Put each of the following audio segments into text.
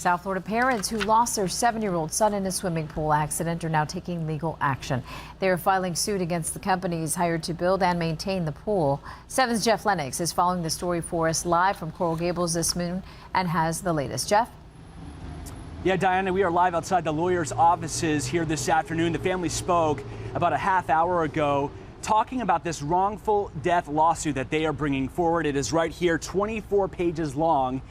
South Florida parents who lost their 7-year-old son in a swimming pool accident are now taking legal action. They are filing suit against the companies hired to build and maintain the pool. 7's Jeff Lennox is following the story for us live from Coral Gables this noon and has the latest. Jeff? Yeah, Diana, we are live outside the lawyers' offices here this afternoon. The family spoke about a half hour ago talking about this wrongful death lawsuit that they are bringing forward. It is right here, 24 pages long,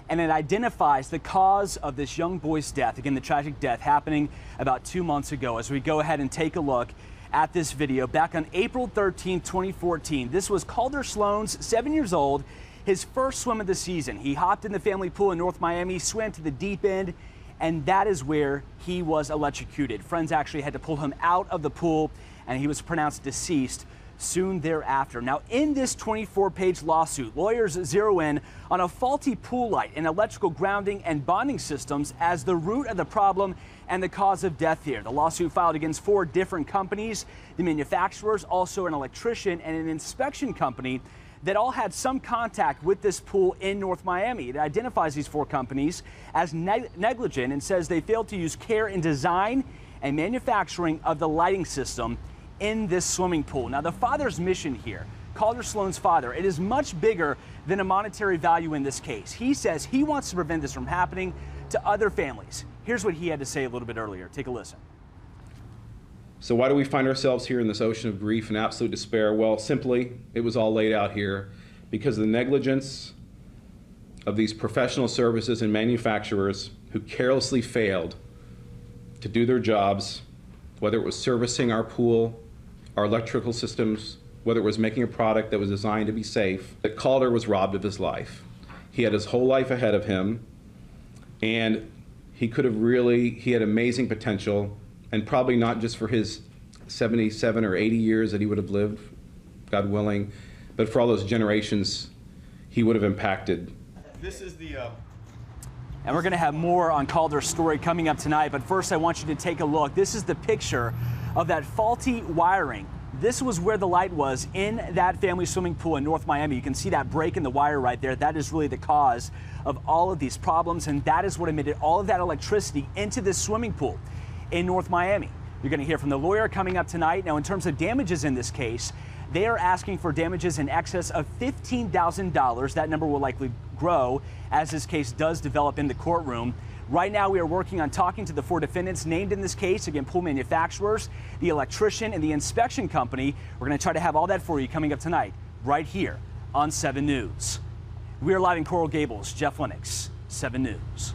and it identifies the cause of this young boy's death. Again, the tragic death happening about 2 months ago. As we go ahead and take a look at this video, back on April 13, 2014, this was Calder Sloan's 7 years old, his first swim of the season. He hopped in the family pool in North Miami, swam to the deep end, and that is where he was electrocuted. Friends actually had to pull him out of the pool, and he was pronounced deceased soon thereafter. Now, in this 24-page lawsuit, lawyers zero in on a faulty pool light and electrical grounding and bonding systems as the root of the problem and the cause of death here. The lawsuit filed against 4 different companies, the manufacturers, also an electrician and an inspection company that all had some contact with this pool in North Miami. It identifies these 4 companies as negligent and says they failed to use care in design and manufacturing of the lighting system in this swimming pool. Now, the father's mission here, Calder Sloan's father, it is much bigger than a monetary value in this case. He says he wants to prevent this from happening to other families. Here's what he had to say a little bit earlier. Take a listen. So why do we find ourselves here in this ocean of grief and absolute despair? Well, simply, it was all laid out here because of the negligence of these professional services and manufacturers who carelessly failed to do their jobs, whether it was servicing our pool, our electrical systems, whether it was making a product that was designed to be safe. That Calder was robbed of his life. He had his whole life ahead of him, and he had amazing potential, and probably not just for his 77 or 80 years that he would have lived, God willing, but for all those generations he would have impacted. This is the And we're going to have more on Calder's story coming up tonight, but first I want you to take a look. This is the picture of that faulty wiring. This was where the light was in that family swimming pool in North Miami. You can see that break in the wire right there. That is really the cause of all of these problems, and that is what emitted all of that electricity into this swimming pool in North Miami. You're going to hear from the lawyer coming up tonight. Now, in terms of damages in this case, they are asking for damages in excess of $15,000. That number will likely grow as this case does develop in the courtroom. Right now, we are working on talking to the 4 defendants named in this case, again, pool manufacturers, the electrician, and the inspection company. We're going to try to have all that for you coming up tonight, right here on 7 News. We are live in Coral Gables. Jeff Lennox, 7 News.